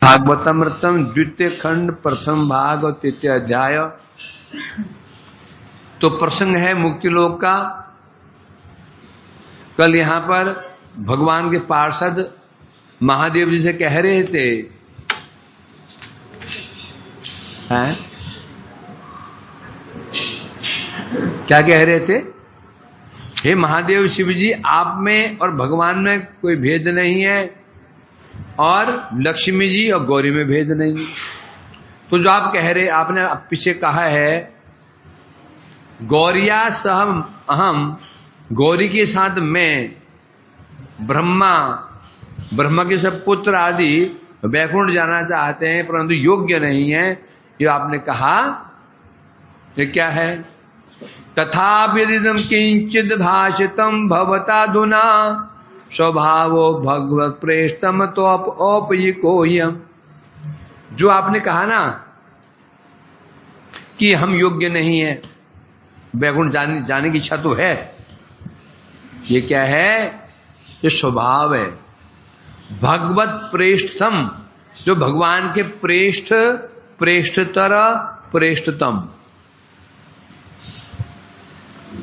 भागवतमृतम द्वितीय खंड प्रथम भाग और तृतीय अध्याय। तो प्रसंग है मुक्ति लोक का। कल यहां पर भगवान के पार्षद महादेव जी से कह रहे थे, हैं? क्या कह रहे थे? हे महादेव शिव जी, आप में और भगवान में कोई भेद नहीं है और लक्ष्मी जी और गौरी में भेद नहीं। तो जो आप कह रहे, आपने पीछे कहा है गौरिया सहम अहम, गौरी के साथ मैं, ब्रह्मा के सब पुत्र आदि वैकुंठ जाना चाहते हैं परंतु योग्य नहीं है। ये आपने कहा, ये क्या है? तथापिदं किंचिद भाषितम भवताधुना स्वभावो भगवत प्रेष्टम तो औपयिकोयम। जो आपने कहा ना कि हम योग्य नहीं है, वैकुंठ जाने की इच्छा तो है, ये क्या है? ये स्वभाव है। भगवत प्रेष्ठतम, जो भगवान के प्रेष्ठ, प्रेष्ठतर, प्रेष्ठतम।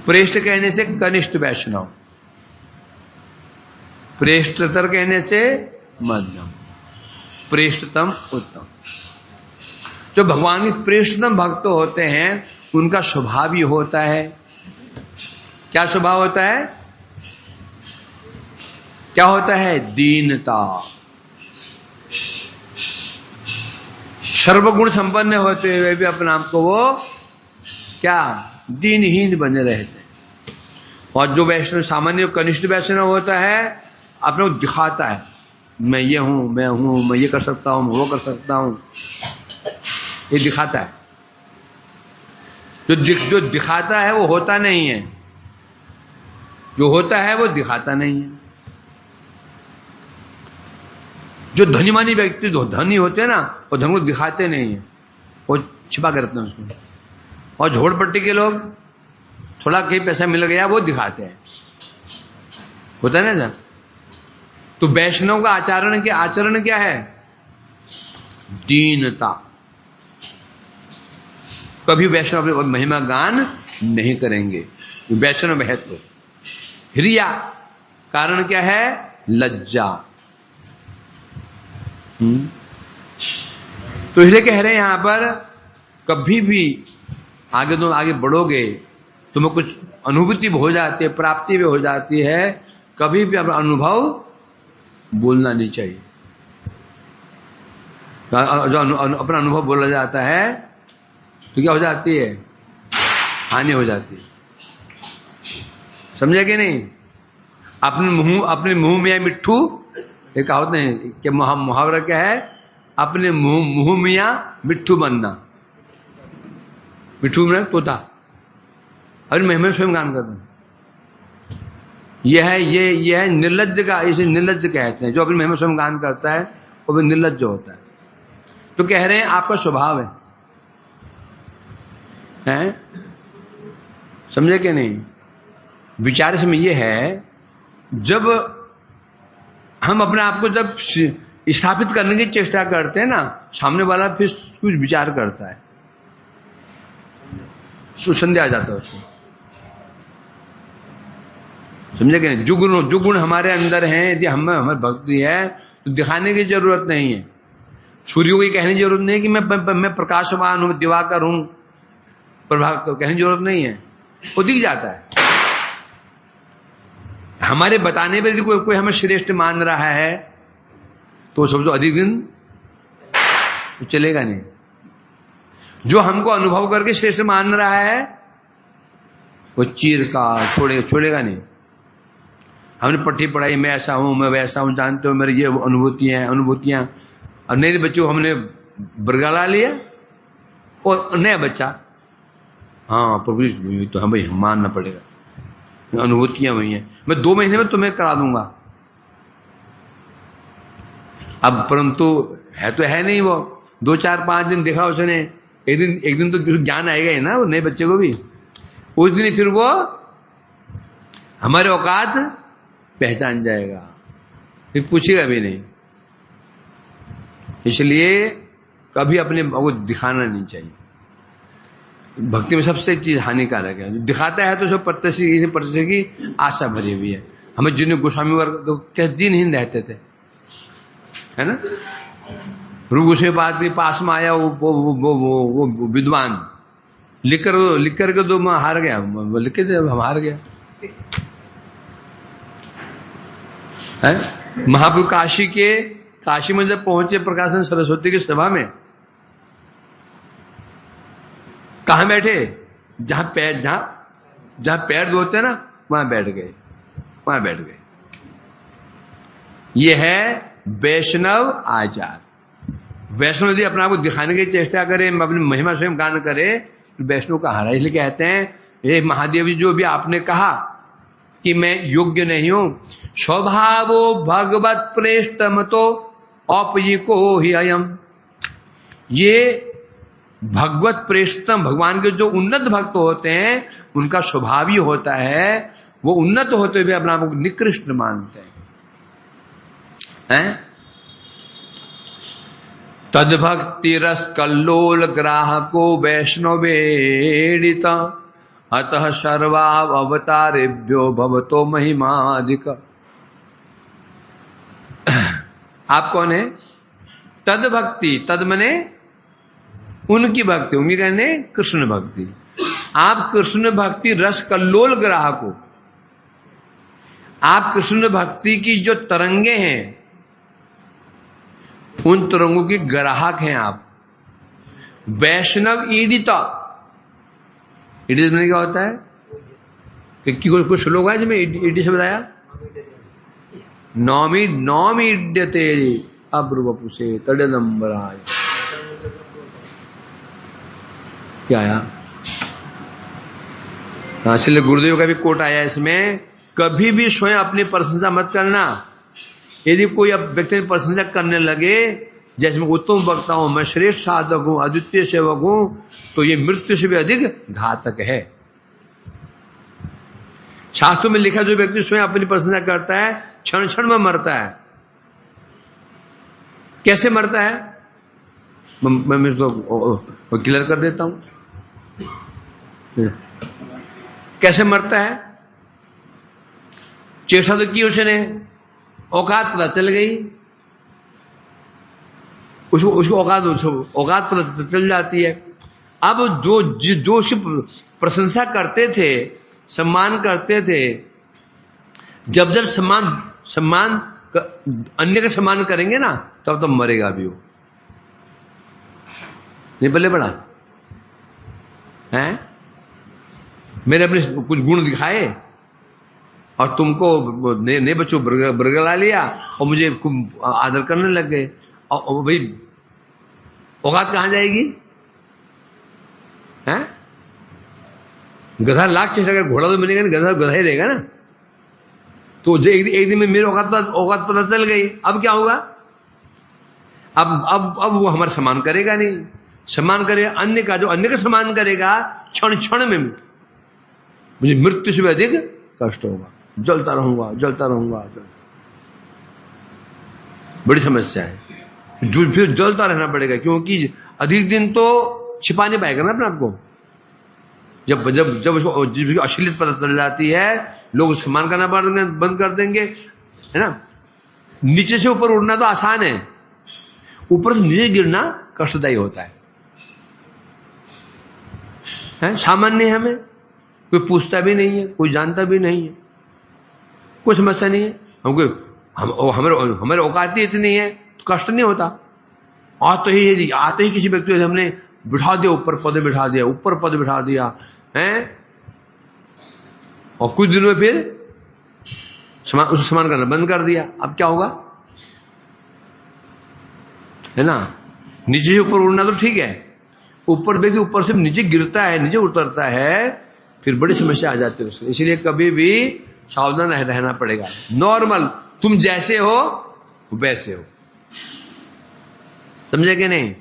प्रेष्ठ कहने से कनिष्ठ वैष्णव, प्रेष्ठतर कहने से मध्यम, प्रेष्ठतम उत्तम। जो भगवान के प्रेष्ठतम भक्त होते हैं उनका स्वभाव ही होता है, क्या स्वभाव होता है? क्या होता है? दीनता। सर्वगुण संपन्न होते हुए भी अपने आप को वो क्या? दीनहीन बने रहते हैं। और जो वैष्णव सामान्य कनिष्ठ वैष्णव होता है अपने को दिखाता है, मैं ये हूं, मैं ये कर सकता हूं, वो कर सकता हूं, ये दिखाता है। जो दिखाता है वो होता नहीं है, जो होता है वो दिखाता नहीं है। जो धनीमानी व्यक्ति धनी होते हैं ना, वो धन को दिखाते नहीं है, वो छिपा कर रखते हैं उसको। और झोपड़पट्टी के लोग थोड़ा कहीं पैसा मिल गया वो दिखाते हैं, होता है ना सर। तो वैष्णव का आचरण क्या है? दीनता। कभी वैष्णव अपनी महिमा गान नहीं करेंगे, वैष्णव महत्व। हिरिया, कारण क्या है? लज्जा। तो इसलिए कह रहे हैं यहां पर, कभी भी आगे बढ़ोगे तुम्हें कुछ अनुभूति हो जाती है, प्राप्ति भी हो जाती है, कभी भी अपना अनुभव बोलना नहीं चाहिए। जो अपना अनुभव बोला जाता है तो क्या हो जाती है? हानि हो जाती है। समझे कि नहीं? अपने मुंह में मिट्ठू, एक कहावत नहीं कि मुहावरा क्या है? अपने मुंह मियां मिट्ठू बनना। मिट्ठू में तोता, अरे मैं स्वयं गान कर दूं। यह है निर्लज्ज का, इसे निर्लज्ज कहते हैं। जो अपनी महिमा स्वयं गान करता है वो भी निर्लज्ज होता है। तो कह रहे हैं आपका स्वभाव है? समझे कि नहीं? विचार इसमें यह है, जब हम अपने आप को जब स्थापित करने की चेष्टा करते हैं ना, सामने वाला फिर कुछ विचार करता है, संदेह आ जाता है उसको। समझे कि नहीं? जो गुण हमारे अंदर हैं, यदि हमारी भक्ति है तो दिखाने की जरूरत नहीं है। सूर्य को कहने की जरूरत नहीं कि मैं प्रकाशवान हूं, दिवाकर हूं, प्रभाव कहने की जरूरत नहीं है, वो दिख जाता है। हमारे बताने पर यदि कोई हमें श्रेष्ठ मान रहा है तो सबसे अधिक दिन तो चलेगा नहीं। जो हमको अनुभव करके श्रेष्ठ मान रहा है वो चीर का छोड़ेगा नहीं। हमने पट्टी पढ़ाई, मैं ऐसा हूं, मैं वैसा हूं, जानते हो मेरी ये अनुभूतियां। और नए बच्चे को हमने बरगला लिया, और नया बच्चा, हाँ प्रभु तो हमें मानना पड़ेगा, अनुभूतियां हुई हैं, मैं 2 महीने में तुम्हें करा दूंगा। अब परंतु है तो है नहीं, वो 2, 4, 5 दिन देखा उसने, एक दिन तो ज्ञान आएगा ही ना वो नए बच्चे को भी। उस दिन फिर वो हमारे औकात पहचान जाएगा, फिर पूछेगा भी नहीं। इसलिए कभी अपने को दिखाना नहीं चाहिए। भक्ति में सबसे चीज हानिकारक है, दिखाता है तो सब प्रत्यक्ष की आशा भरी हुई है। हमें जिन्हें गोस्वामी वर्ग तो क्या दिनहीन रहते थे, है ना। रूप गोस्वामी के पास में आया वो विद्वान, लिख कर के दो, मैं हार गया, लिख के दे, हम हार गया है। महाप्रभु काशी में जब पहुंचे प्रकाशन सरस्वती की सभा में, कहां बैठे, जहां पैर धोते ना वहां बैठ गए। ये है वैष्णव आचार। वैष्णव यदि अपने आप को दिखाने की चेष्टा करे, अपनी महिमा स्वयं गान करे, वैष्णव का हारा। इसलिए कहते हैं ये महादेव जी जो भी आपने कहा कि मैं योग्य नहीं हूं, स्वभावो भगवत प्रेष्टम तो औपयिको ही अयम। ये भगवत प्रेष्टम, भगवान के जो उन्नत भक्त होते हैं उनका स्वभाव ही होता है, वो उन्नत होते हुए अपने आप को निकृष्ट मानते हैं। तद्भक्ति रस कल्लोल ग्राहको वैष्णवेडित अतः सर्वाव अवतारेभ्यो भवतो महिमाधिक। आप कौन है? तद भक्ति, तद मने उनकी भक्ति, उनकी कहने कृष्ण भक्ति। आप कृष्ण भक्ति रस कल्लोल ग्राहको, आप कृष्ण भक्ति की जो तरंगे हैं उन तरंगों के ग्राहक हैं आप। वैष्णव ईडिता, ईडित मैंने क्या होता है कि कुछ लोग हैं जिसमें ईडी से बताया नौमी ईड्यते अब्रुवपुषे तड़ेदंबराय। क्या आया? इसलिए गुरुदेव का भी कोट आया इसमें, कभी भी स्वयं अपनी प्रशंसा मत करना। यदि कोई अब व्यक्ति प्रशंसा करने लगे, जैसे मैं उत्तम वक्ता हूं, मैं श्रेष्ठ साधक हूं, अद्वितीय सेवक हूं, तो ये मृत्यु से भी अधिक घातक है। शास्त्रों में लिखा जो व्यक्ति स्वयं अपनी प्रशंसा करता है क्षण क्षण में मरता है। कैसे मरता है? मैं इसको क्लियर कर देता हूं। कैसे मरता है? चेष्टा तो की उसने, औकात पता चल गई, उसको औकात पता चल जाती है। अब जो उसकी प्रशंसा करते थे, सम्मान करते थे, जब सम्मान अन्य का सम्मान करेंगे ना, तब तो मरेगा भी वो। नहीं बल्ले बड़ा है, मेरे अपने कुछ गुण दिखाए और तुमको ने बच्चों बरगला लिया और मुझे खूब आदर करने लग गए, और भाई औकात कहां जाएगी? हैं? गधा लाख चेष्टा कर, घोड़ा तो मिलेगा नहीं, गधा ही रहेगा ना। तो एक दिन में मेरे औकात पता चल गई, अब क्या होगा? अब वो हमारा सम्मान करेगा नहीं, सम्मान करेगा अन्य का, जो अन्य का सम्मान करेगा क्षण क्षण में मुझे मृत्यु से भी अधिक कष्ट होगा, जलता रहूंगा। बड़ी समस्या है, फिर जलता रहना पड़ेगा, क्योंकि अधिक दिन तो छिपा नहीं पाएगा ना अपने आपको। जब उसको अश्लील पता चल जाती है, लोग सम्मान करना बंद कर देंगे, है ना। नीचे से ऊपर उड़ना तो आसान है, ऊपर से नीचे गिरना कष्टदायी होता है। सामान्य है, हमें कोई पूछता भी नहीं है, कोई जानता भी नहीं है, कोई समस्या नहीं है हमको। हमारे औकात इतनी है तो कष्ट नहीं होता। आते ही किसी व्यक्ति को हमने बिठा दिया, ऊपर पद बिठा दिया है, और कुछ दिनों में फिर उसको सम्मान करना बंद कर दिया। अब क्या होगा? है ना। नीचे से ऊपर उड़ना तो ठीक है, ऊपर व्यक्ति ऊपर से नीचे गिरता है, नीचे उतरता है, फिर बड़ी समस्या आ जाती है उसको। इसलिए कभी भी सावधान रहना पड़ेगा। नॉर्मल, तुम जैसे हो वैसे हो, समझे कि नहीं?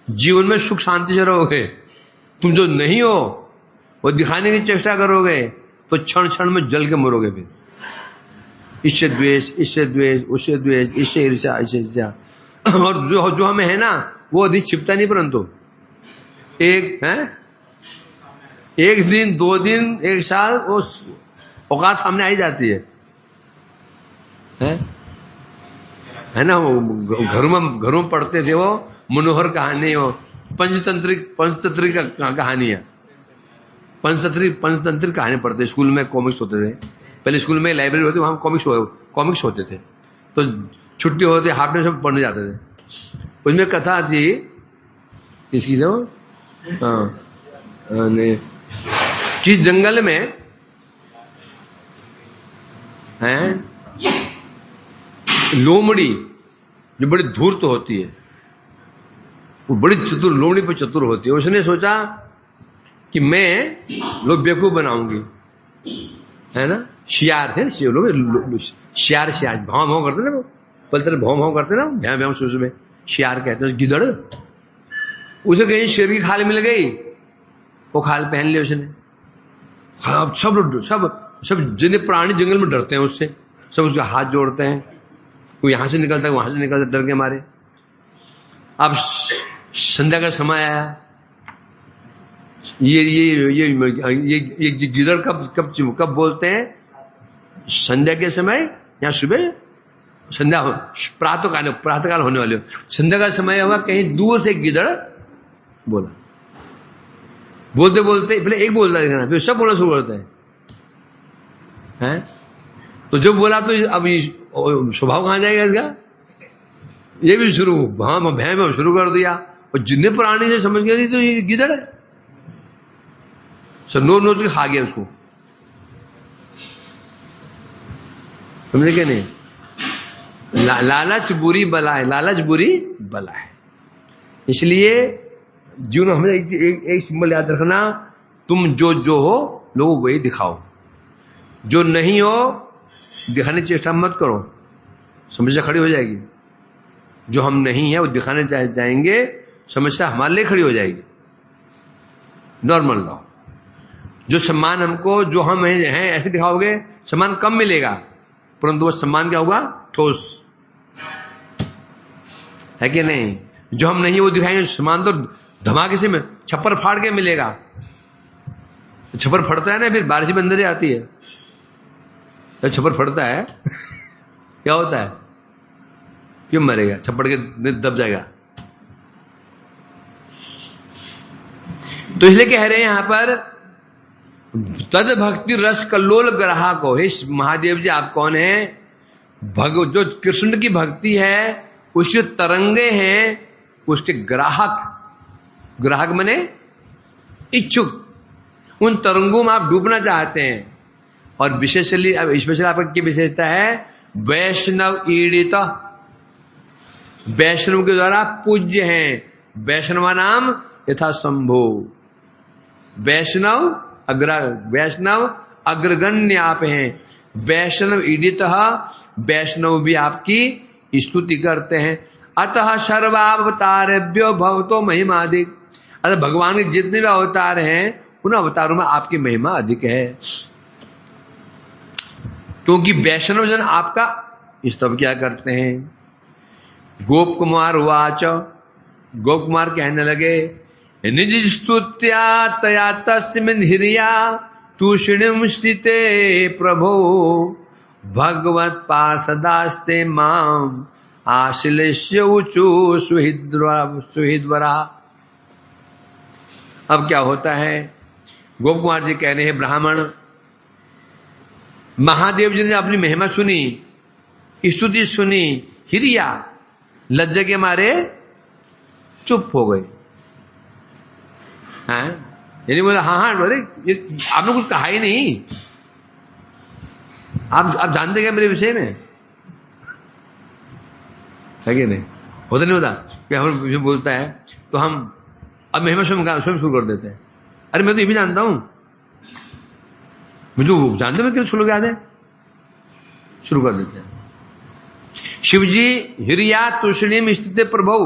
जीवन में सुख शांति से रहोगे। तुम जो नहीं हो वो दिखाने की चेष्टा करोगे तो क्षण क्षण में जल के मरोगे। फिर इससे द्वेष, उससे ईर्ष्या, और जो हमें है ना वो अधिक छिपता नहीं, परंतु एक दिन, 2 दिन, 1 साल वो औकात सामने आई जाती है ना। वो घरों में पढ़ते थे वो मनोहर कहानी, वो पंचतंत्रिक कहानियां, पंचतंत्रिक कहानी पढ़ते स्कूल में। कॉमिक्स होते थे पहले, स्कूल में लाइब्रेरी होती, वहां कॉमिक्स होते थे। तो छुट्टी होते हाफ डे सब पढ़ने जाते थे। उसमें कथा थी इसकी, जो किस जंगल में है लोमड़ी, जो बड़ी धूर्त होती है, वो बड़ी चतुर, लोमड़ी पर चतुर होती है। उसने सोचा कि मैं लोग बेवकूफ बनाऊंगी, है ना। शियार थे लोग, शियार भाव भाव करते ना, वो पलतर भाव भाव करते ना, भैं भैं सुबह शियार कहते हैं। गिदड़, उसे कहीं शेर की खाल मिल गई, वो खाल पहन ली उसने। सब जिन्हें प्राणी जंगल में डरते हैं उससे, सब उसके हाथ जोड़ते हैं। कोई यहां से निकलता है, वहां से निकलता, डर के मारे। अब संध्या का समय आया, ये गिदड़ कब बोलते हैं? संध्या के समय या सुबह, संध्या प्रातःकाल होने वाले हो, संध्या का समय हुआ, कहीं दूर से गिदड़ बोला। बोलते बोलते पहले एक बोलता है, फिर सब बोलना शुरू करते हैं। तो जब बोला तो अब स्वभाव कहां जाएगा इसका? ये भी शुरू भैं शुरू कर दिया, और जितने प्राणी ने समझ गया तो ये गिदड़ है, सब नोच के खा गया उसको। समझे क्या नहीं? लालच बुरी बला है, लालच बुरी बला है। इसलिए जीवन में हमें एक सिंबल याद रखना, तुम जो हो लोगों को वही दिखाओ, जो नहीं हो दिखाने की चेष्टा मत करो, समस्या खड़ी हो जाएगी। जो हम नहीं है वो दिखाने जाएंगे, समस्या हमारे लिए खड़ी हो जाएगी। नॉर्मल लॉ, जो सम्मान हमको, जो हम हैं ऐसे दिखाओगे, सम्मान कम मिलेगा, परंतु वो सम्मान क्या होगा? ठोस, है कि नहीं? जो हम नहीं वो दिखाएंगे, सम्मान तो धमाके से में छप्पर फाड़ के मिलेगा। छप्पर फटता है ना, फिर बारिश भी अंदर ही आती है। जब छप्पर फटता है क्या होता है? क्यों मरेगा? छप्पर के दब जाएगा। तो इसलिए कह रहे हैं यहां पर, तद भक्ति रस कल्लोल ग्राहक हो। हे महादेव जी, आप कौन हैं? जो कृष्ण की भक्ति है उसके तरंगे हैं, उसके ग्राहक माने इच्छुक, उन तरंगों में आप डूबना चाहते हैं। और विशेषली आपकी विशेषता है वैष्णव ईडित, वैष्णव के द्वारा पूज्य हैं। वैष्णव नाम यथा शंभो, वैष्णव अग्रगण्य आप हैं। वैष्णव ईडित, वैष्णव भी आपकी स्तुति करते हैं। अतः सर्वावतारेभ्यो भवतो महिमाधिक, अतः भगवान के जितने भी अवतार हैं उन अवतारों में आपकी महिमा अधिक है, क्योंकि वैष्णव जन आपका स्तव क्या करते हैं। गोप कुमार वाच, गोप कुमार कहने लगे, निज स्तुत्या तया तस्मिन् हिरिया तूषणिम स्थिते प्रभो भगवत पार्षदास्ते माम आश्लेष्य ऊचु सुहृद्वरा। अब क्या होता है? गोप कुमार जी कह रहे हैं, ब्राह्मण महादेव जी ने अपनी महिमा सुनी, स्तुति सुनी, हिरिया लज्जा के मारे चुप हो गए। यानी बोला हाँ, अरे आपने कुछ कहा ही नहीं, आप जानते क्या मेरे विषय में, है कि नहीं? होता नहीं होता कि हम बोलता है तो हम अब महिमा स्वयं शुरू कर देते हैं। अरे मैं तो ये भी जानता हूं, मुझे जानते मैं कितने श्लोक याद है, शुरू कर देते हैं। शिवजी हिरिया तुषणीम स्थित प्रभु,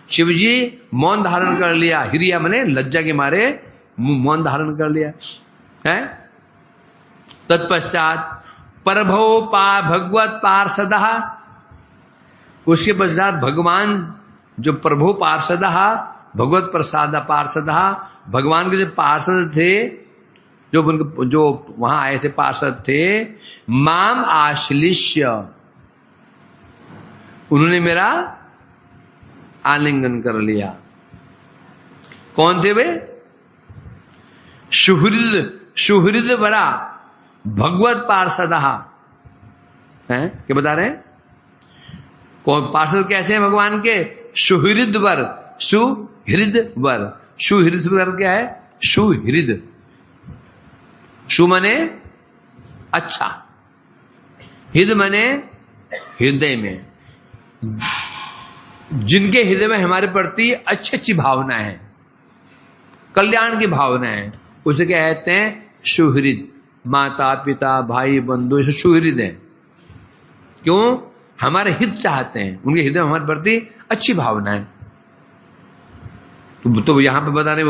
शिवजी मौन धारण कर लिया। हिरिया मने लज्जा के मारे मौन धारण कर लिया है। तत्पश्चात प्रभो भगवत पार्षद, उसके पश्चात भगवान जो प्रभु पार्षद, भगवत प्रसाद पार्षद, भगवान के जो पार्षद थे, जो वहां आए थे पार्षद थे, माम आश्लिष्य, उन्होंने मेरा आलिंगन कर लिया। कौन थे वे? सुहृद वरा भगवत पार्षद हैं, क्या बता रहे हैं? कौन पार्षद कैसे हैं भगवान के? सुहृद वर, सुहृद वर। सुहृद वर क्या है? सुहृद, सु मने अच्छा, हृदय मने हृदय में, जिनके हृदय में हमारे प्रति अच्छी अच्छी भावना है, कल्याण की भावना है, उसे क्या कहते हैं? सुहृद। माता पिता भाई बंधु सुहृद हैं। क्यों? हमारे हित चाहते हैं, उनके हृदय में हमारे प्रति अच्छी भावना है। तो यहां पे बता रहे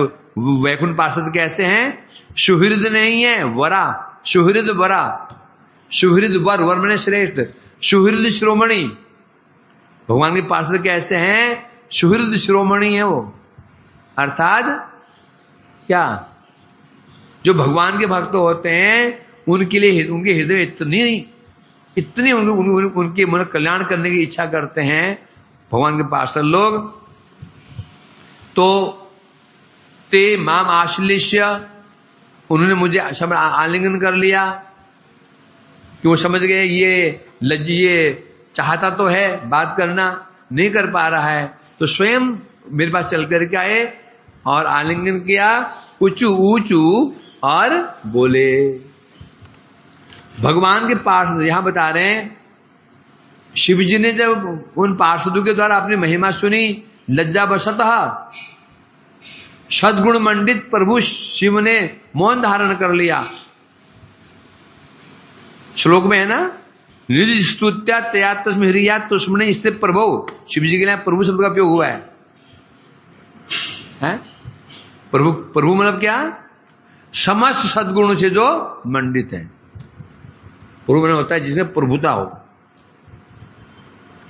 वैकुंठ पार्षद कैसे हैं? सुहृद नहीं है, वरा, सुहृद वरा, सुहृद वर, वर मैंने श्रेष्ठ, सुहृद श्रोमणी। भगवान के पार्षद कैसे हैं? सुहृद श्रोमणी है वो, अर्थात क्या? जो भगवान के भक्त होते हैं उनके लिए, उनके हृदय इतनी उनके मन कल्याण करने की इच्छा करते हैं भगवान के पार्षद लोग। तो ते माम आश्लिष्य, उन्होंने मुझे आलिंगन कर लिया कि वो समझ गए ये चाहता तो है बात करना, नहीं कर पा रहा है, तो स्वयं मेरे पास चल करके आए और आलिंगन किया, ऊंचू ऊंचू, और बोले। भगवान के पार्षद यहां बता रहे हैं, शिव जी ने जब उन पार्षदों के द्वारा अपनी महिमा सुनी, लज्जावशतः सद्गुण मंडित प्रभु शिव ने मौन धारण कर लिया। श्लोक में है ना, निज स्तुत्या तया तस्मै ह्रिया तुष्मणे स्थित प्रभु। शिव जी के लिए प्रभु शब्द का उपयोग हुआ है? प्रभु मतलब क्या? समस्त सद्गुणों से जो मंडित है। प्रभु मतलब होता है जिसमें प्रभुता हो,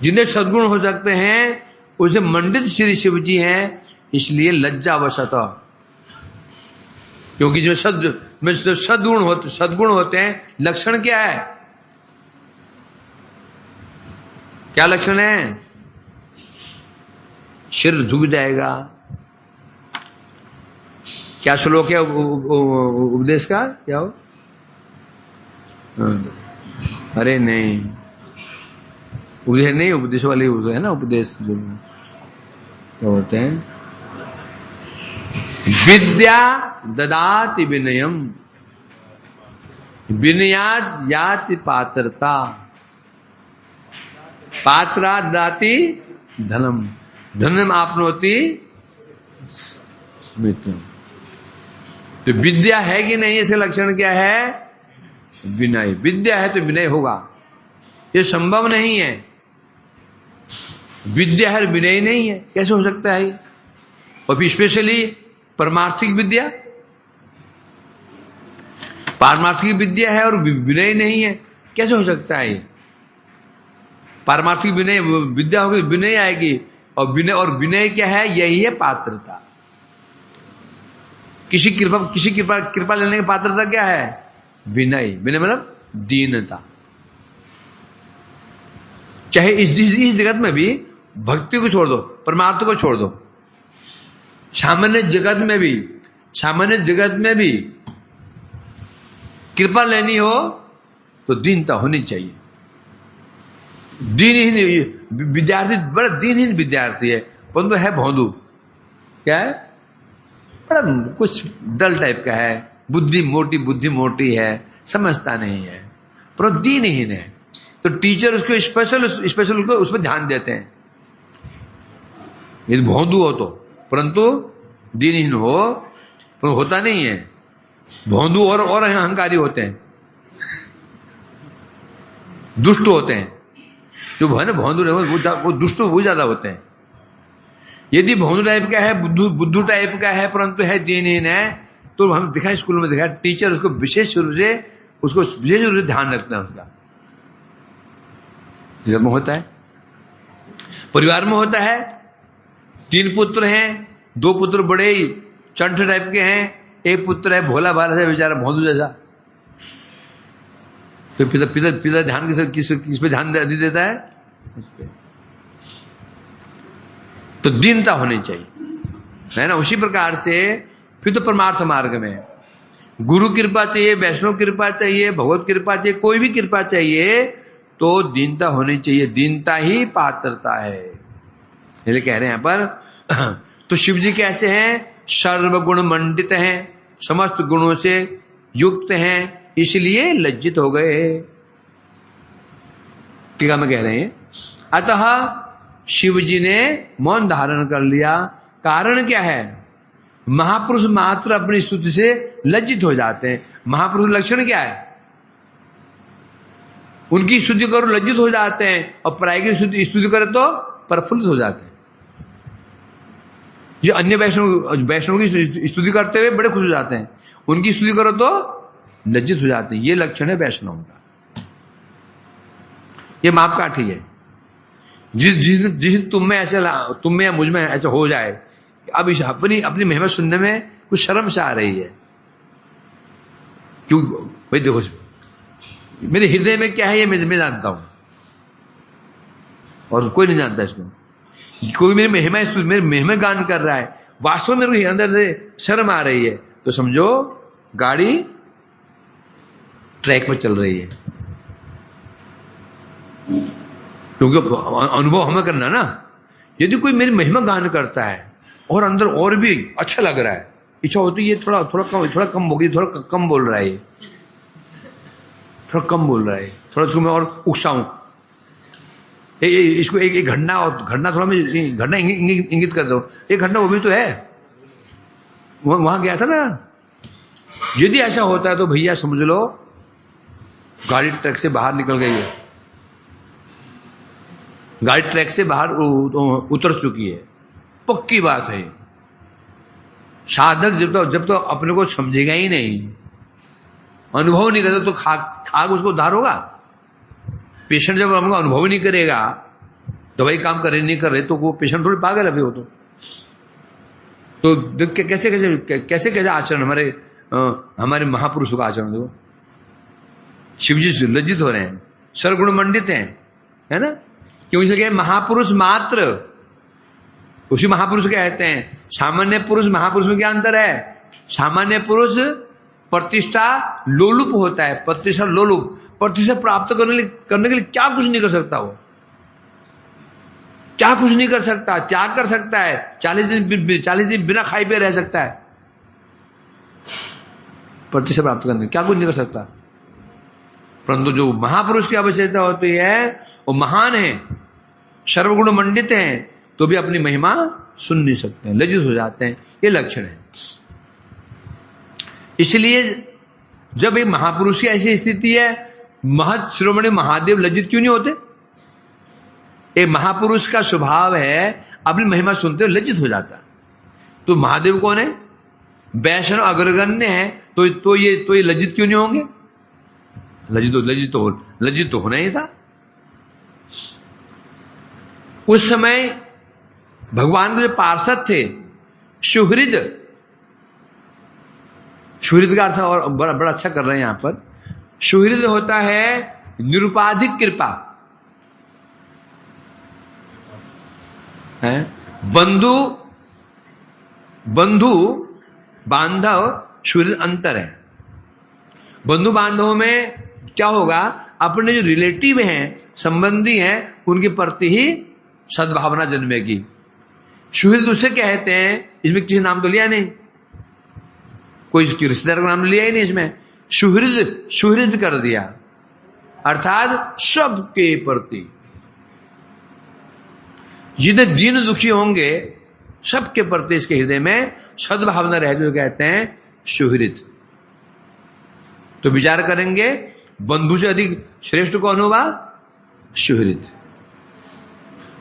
जिन्हें सद्गुण हो सकते हैं उसे मंडित श्री शिव जी हैं। इसलिए लज्जावशत, क्योंकि जो सद्गुण होते हैं, लक्षण क्या है? क्या लक्षण है? सिर झुक जाएगा। क्या श्लोक है उपदेश का? क्या हो? अरे नहीं, उपदेश नहीं, उपदेश वाले है ना, उपदेश जो क्या होते हैं? विद्या ददाति विनयम, विनयाद याति पात्रता, पात्रा ददाति धनम, धनम आपनोति स्मृति। तो विद्या है कि नहीं, इसका लक्षण क्या है? विनय। विद्या है तो विनय होगा, ये संभव नहीं है। विद्या है विनय नहीं है, कैसे हो सकता है? और फिर स्पेशली परमार्थिक विद्या, पारमार्थिक विद्या है और विनय नहीं है, कैसे हो सकता है? पारमार्थिक विनय विद्या होगी, विनय आएगी, और विनय क्या है? यही है पात्रता। किसी कृपा लेने की पात्रता क्या है? विनय। विनय मतलब दीनता। चाहे इस जगत में भी भक्ति को छोड़ दो, परमार्थ को छोड़ दो, सामान्य जगत में भी कृपा लेनी हो तो दीनता होनी चाहिए। दीनहीन विद्यार्थी बड़ा दीनहीन विद्यार्थी है, परंतु है भौंदू। क्या है? बड़ा कुछ डल टाइप का है, बुद्धि मोटी है, समझता नहीं है, पर दीनहीन है। तो टीचर उसको स्पेशल उसको उस पर ध्यान देते हैं। यदि भौंदू हो तो, परंतु दीनहीन हो, पर होता नहीं है। भौंदू और अहंकारी होते हैं, दुष्ट होते हैं। जो है ना भौंदू वो दुष्ट वो ज्यादा होते हैं। यदि भौंदू टाइप का है, बुद्धू टाइप का है, परंतु है दीनहीन है, तो हम दिखाए स्कूल में दिखाया, टीचर उसको विशेष रूप से ध्यान रखते हैं उसका। जब होता है परिवार में होता है, 3 पुत्र हैं, 2 पुत्र बड़े ही चंठ टाइप के हैं, एक पुत्र है भोला भाला सा बेचारा भोंदू जैसा। तो पिता ध्यान किस पे ध्यान देता है? उस पे। तो दीनता होनी चाहिए, है ना। उसी प्रकार से फिर तो परमार्थ मार्ग में गुरु कृपा चाहिए, वैष्णव कृपा चाहिए, भगवत कृपा चाहिए, कोई भी कृपा चाहिए, तो दीनता होनी चाहिए। दीनता ही पात्रता है, इसलिए कह रहे हैं यहाँ पर। तो शिव जी कैसे हैं? सर्वगुण मंडित हैं, समस्त गुणों से युक्त हैं, इसलिए लज्जित हो गए। टीका में कह रहे हैं अतः शिव जी ने मौन धारण कर लिया। कारण क्या है? महापुरुष मात्र अपनी स्तुति से लज्जित हो जाते हैं। महापुरुष लक्षण क्या है? उनकी स्तुति करो लज्जित हो जाते हैं, और पराई की स्तुति करो तो प्रफुल्लित हो जाते हैं। जो अन्य वैष्णव की स्तुति करते हुए बड़े खुश हो जाते हैं, उनकी स्तुति करो तो लज्जित हो जाते हैं। ये लक्षण है वैष्णव का। ये मापकाठी है। जिस तुम में या मुझ में ऐसा हो जाए, अब इस अपनी महिमा सुनने में कुछ शर्म से आ रही है। क्यों भाई? देखो मेरे हृदय में क्या है ये मैं जानता हूं, और कोई नहीं जानता इसको। कोई मेरी महिमा गान कर रहा है, वास्तव में मेरे अंदर से शर्म आ रही है, तो समझो गाड़ी ट्रैक पर चल रही है। क्योंकि अनुभव हमें करना ना। यदि कोई मेरी महिमा गान करता है और अंदर और भी अच्छा लग रहा है, इच्छा होती है ये थोड़ा कम होगी, थोड़ा कम बोल रहा है, थोड़ा कम बोल रहा है, थोड़ा इसको मैं और उकसाऊं, इसको एक घटना थोड़ा मैं घटना इंगित कर दो। एक घटना वो भी तो है, वहां गया था ना। यदि ऐसा होता है तो भैया समझ लो गाड़ी ट्रैक से बाहर निकल गई है, गाड़ी ट्रैक से बाहर उतर चुकी है, पक्की बात है। साधक जब तो अपने को समझेगा ही नहीं, अनुभव नहीं करता, तो खाक उसको उद्धार होगा। पेशेंट जब हमको अनुभव ही नहीं करेगा, दवाई काम करे नहीं कर रहे, तो वो पेशेंट थोड़ी पागल है वो तो कैसे आचरण हमारे महापुरुषों का आचरण देखो। शिव जी से लज्जित हो रहे हैं, सर्वगुण मंडित हैं, है ना। क्यों? इसे कहे महापुरुष मात्र। उसी महापुरुष कहते हैं। सामान्य पुरुष महापुरुष में क्या अंतर है? सामान्य पुरुष प्रतिष्ठा लोलुप होता है, प्रतिष्ठा लोलुप। प्रतिष्ठा प्राप्त करने के लिए क्या कुछ नहीं कर सकता, वो क्या कुछ नहीं कर सकता, त्याग कर सकता है, 40 दिन बिना खाए पिए रह सकता है। प्रतिष्ठा प्राप्त करने क्या कुछ नहीं कर सकता। परंतु जो महापुरुष की आवश्यकता होती है, वो महान है, सर्वगुण मंडित हैं, तो भी अपनी महिमा सुन नहीं सकते हैं, लज्जित हो जाते हैं। ये लक्षण है। इसलिए जब एक महापुरुष की ऐसी स्थिति है, महत शिरोमणि महादेव लज्जित क्यों नहीं होते? एक महापुरुष का स्वभाव है अपनी महिमा सुनते हुए लज्जित हो जाता। तो महादेव कौन है? वैष्णव अग्रगण्य है, तो ये लज्जित क्यों नहीं होंगे? लज्जित तो होना ही था। उस समय भगवान के जो पार्षद थे, सुहृद का अर्थ और बड़ा अच्छा कर रहे हैं यहां पर। सुहृद होता है निरुपाधिक कृपा है। बंधु बांधव सुहृद अंतर है। बंधु बांधवों में क्या होगा? अपने जो रिलेटिव हैं, संबंधी हैं, उनके प्रति ही सद्भावना जन्मेगी। सुहृद उसे कहते हैं, इसमें किसी नाम तो लिया नहीं, कोई रिश्तेदार का नाम लिया ही नहीं इसमें। सुहृद कर दिया, अर्थात सबके प्रति। जितने दीन दुखी होंगे सबके प्रति इसके हृदय में सद्भावना रहती है, कहते हैं सुहृद। तो विचार करेंगे बंधु से अधिक श्रेष्ठ कौन होगा? सुहृद।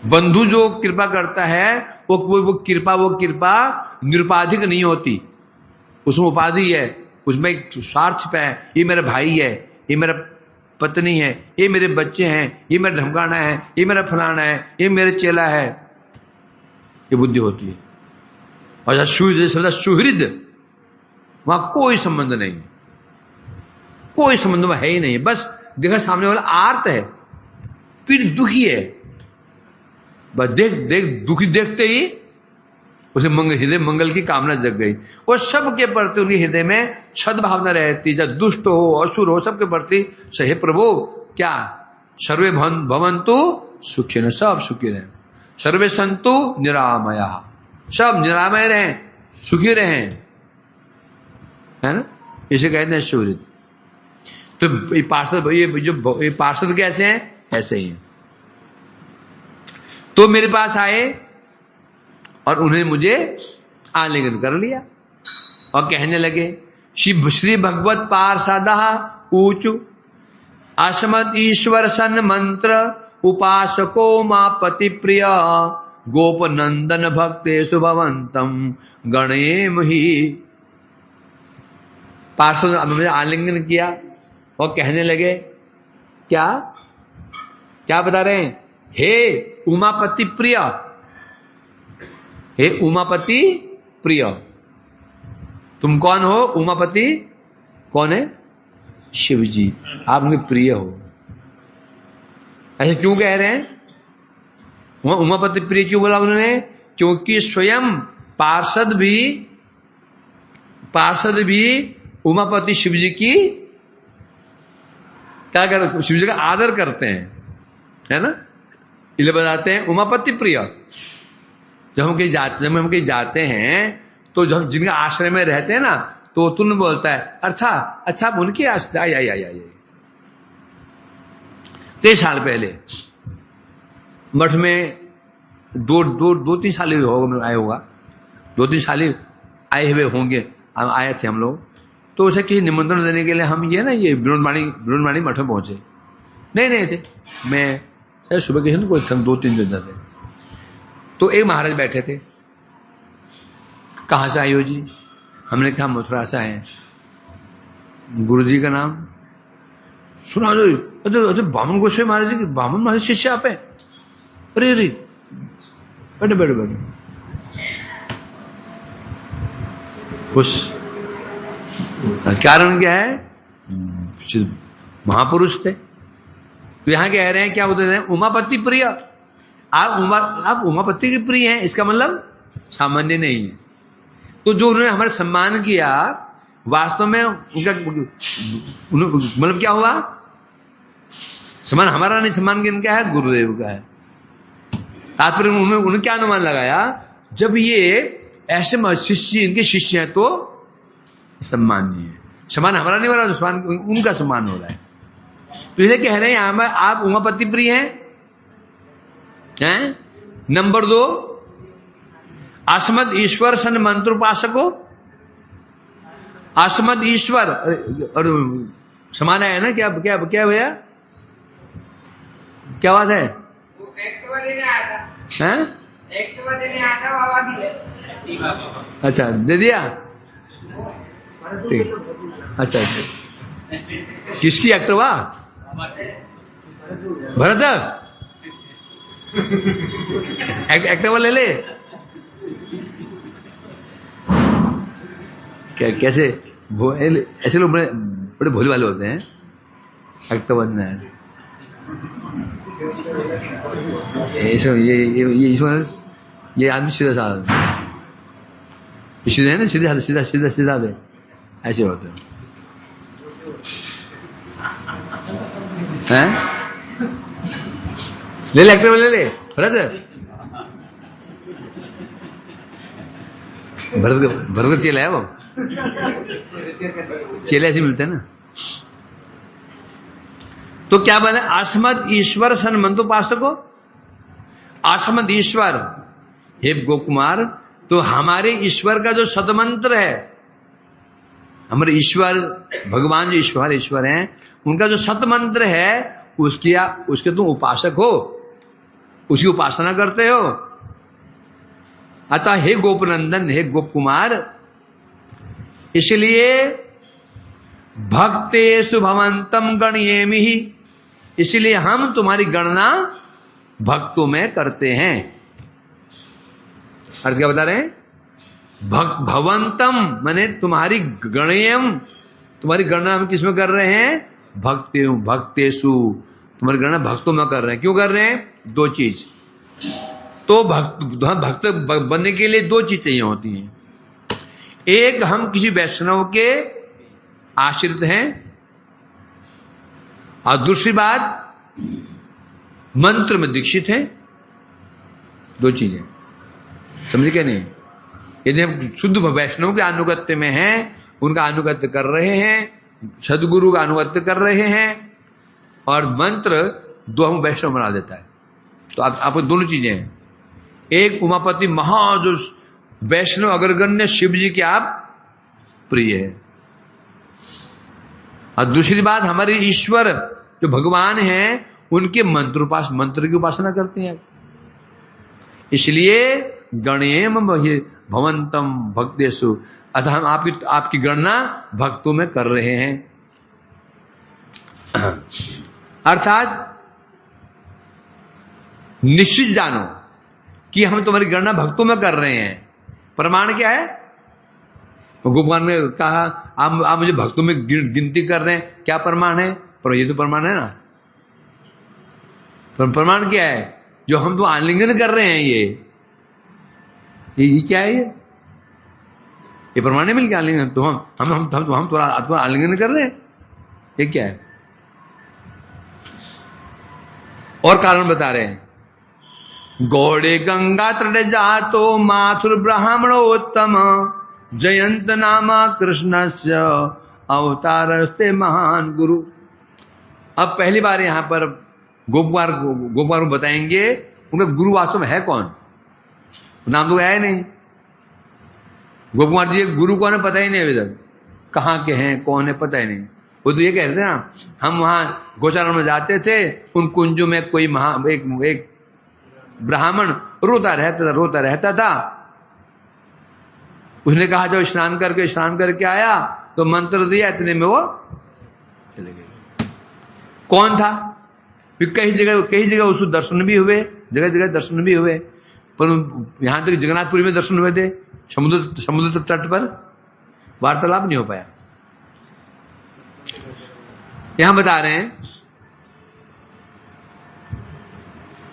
बंधु जो कृपा करता है वो कृपा निरुपाधिक नहीं होती, उसमें उपाधि है, उसमें एक स्वार्थ पे है। ये मेरा भाई है, ये मेरा पत्नी है, ये मेरे बच्चे हैं, ये मेरा ढमकाना है, ये मेरा फलाना है, ये मेरे चेला है, ये बुद्धि होती है। और सुहृद, वहां कोई संबंध नहीं, कोई संबंध वहां है ही नहीं। बस देखा सामने वाला आर्त है, पीड़ दुखी है, बस देख दुखी देखते ही उसे हृदय मंगल की कामना जग गई। वो सबके प्रति उनके हृदय में सद्भावना रहती, चाहे दुष्ट हो असुर हो, सबके प्रति सहे प्रभु क्या सर्वे भवन्तु सुखी न, सब सुखी रहे, सर्वे संतु निरामया, सब निरामय रहे, सुखी रहे, है ना, इसे कहते हैं सुहृद। तो ये पार्षद कैसे हैं? ऐसे ही हैं। तो मेरे पास आए और उन्हें मुझे आलिंगन कर लिया और कहने लगे, श्री भगवत पार्षद ऊचु अस्मद ईश्वर सन मंत्र उपासको मां पति प्रिय गोप नंदन भक्तेषु भवन्तम गणेम ही। पार्षद मुझे आलिंगन किया और कहने लगे, क्या क्या बता रहे हैं? हे उमापति प्रिय, हे उमापति प्रिय, तुम कौन हो? उमापति कौन है? शिव जी, आप उनके प्रिय हो। ऐसे क्यों कह रहे हैं? उमापति प्रिय क्यों बोला उन्होंने? क्योंकि स्वयं पार्षद भी उमापति शिव जी की क्या करते? शिव जी का आदर करते हैं, है ना, इसलिए बताते हैं उमापति प्रिय। जब हम कहीं जाते हैं तो जब जिनके आश्रय में रहते हैं ना, तो तुरंत बोलता है, अच्छा आप उनके आश्रय आइए। कई साल पहले मठ में दो तीन साल आए होगा, 2-3 साल आए हुए होंगे, आए थे हम लोग। तो उसे किसी निमंत्रण देने के लिए हम ये विनोदवाणी मठ में पहुंचे। नहीं थे, मैं सुबह के कोई 2-3 दिन थे। तो एक महाराज बैठे थे, कहाँ से आए हो जी? हमने कहा मथुरा से आए हैं। गुरु जी का नाम सुना दो। अच्छा बामन गोस्वामी महाराज जी, बामन महाराज शिष्य आप है? अरे बैठो खुश। कारण क्या है? महापुरुष थे। तो यहां कह रहे हैं, क्या बोलते हैं? उमापति प्रिय। आप उमापति के प्रिय हैं, इसका मतलब सामान्य नहीं है। तो जो उन्होंने हमारा सम्मान किया, वास्तव में उनका मतलब क्या हुआ? सम्मान हमारा नहीं, सम्मान किनका है? गुरुदेव का है। तात्पर्य उन्होंने क्या अनुमान लगाया? जब ये ऐसे शिष्य, इनके शिष्य हैं, तो सम्मान नहीं है। सम्मान हमारा नहीं हो रहा, सम्मान उनका सम्मान हो रहा है। तो इसे कह रहे हैं यहां पर आप उमापति प्रिय हैं। नंबर 2, अस्मद ईश्वर सन मंत्र उपासको। अस्मद ईश्वर और समान है ना? क्या भैया, क्या बात है? अच्छा दे दिया, ठीक। अच्छा किसकी एक्टवा? भरत एक्टवा ले ले। कैसे ऐसे लोग बड़े भोले वाले होते हैं। एक्टवा बनना है ये आदमी सीधा साधा सीधे है ना, सीधा दे, ऐसे होते हैं। ले एक्टर ले ले भरत चेला है वो, चेले ऐसे मिलते हैं ना। तो क्या बोले? अस्मद ईश्वर सन मंत्रोपासको। अस्मद ईश्वर, हे गोकुमार, तो हमारे ईश्वर का जो सदमंत्र है, हमारे ईश्वर भगवान जो ईश्वर हैं, उनका जो सतमंत्र है, उसके तुम उपासक हो, उसकी उपासना करते हो। अतः हे गोपनंदन, हे गोप कुमार, इसलिए भक्तेषु भवन्तम गणयेमि, इसलिए हम तुम्हारी गणना भक्तों में करते हैं। अर्थ क्या बता रहे हैं? भवंतम माने तुम्हारी गणयम, तुम्हारी गणना हम किसमें कर रहे हैं? भक्तेषु, तुम्हारी गणना भक्तों में कर रहे हैं। क्यों कर रहे हैं? दो चीज। तो भक्त बनने के लिए दो चीज चाहिए होती हैं। एक, हम किसी वैष्णव के आश्रित हैं, और दूसरी बात मंत्र में दीक्षित हैं। दो चीजें, समझे क्या नहीं? यदि हम शुद्ध वैष्णव के अनुगत्य में हैं, उनका अनुगत्य कर रहे हैं, सदगुरु का अनुगत्य कर रहे हैं, और मंत्र दो हम वैष्णव बना देता है। तो आपको दोनों चीजें हैं। एक, उमापति महा जो वैष्णव अग्रगण्य शिव जी के आप प्रिय है, और दूसरी बात हमारे ईश्वर जो भगवान हैं उनके मंत्र की उपासना करते हैं। इसलिए गणेम भवंतम भक्तेषु, अतः हम आपकी गणना भक्तों में कर रहे हैं। अर्थात निश्चित जानो कि हम तुम्हारी गणना भक्तों में कर रहे हैं। प्रमाण क्या है? भगवान ने कहा आप मुझे भक्तों में गिनती कर रहे हैं, क्या प्रमाण है? पर ये तो प्रमाण है ना। प्रमाण क्या है? जो हम तो आलिंगन कर रहे हैं, ये क्या है? ये प्रमाण है मिल के आलिंगन। तो हम थोड़ा आलिंगन कर रहे हैं, ये क्या है? और कारण बता रहे हैं। गौड़े गंगा तट जातो माथुर ब्राह्मणोत्तम जयंत नामा कृष्णस्य अवतारस्ते महान गुरु। अब पहली बार यहां पर गोपकुमार को बताएंगे उनका गुरु वास्तव में है कौन। नाम तो है नहीं। गोपकुमार जी गुरु कौन है पता ही नहीं, अभी तक कहाँ के हैं, कौन है, पता ही नहीं। वो तो ये कहते थे ना, हम वहां गोचारण में जाते थे, उन कुंजों में कोई एक ब्राह्मण रोता रहता था। उसने कहा जब स्नान करके आया तो मंत्र दिया, इतने में वो चले गए। कौन था? फिर कई जगह उसको दर्शन भी हुए, जगह दर्शन भी हुए, पर यहां तक जगन्नाथपुरी में दर्शन हुए थे, समुद्र तट पर वार्तालाप नहीं हो पाया। यहां बता रहे हैं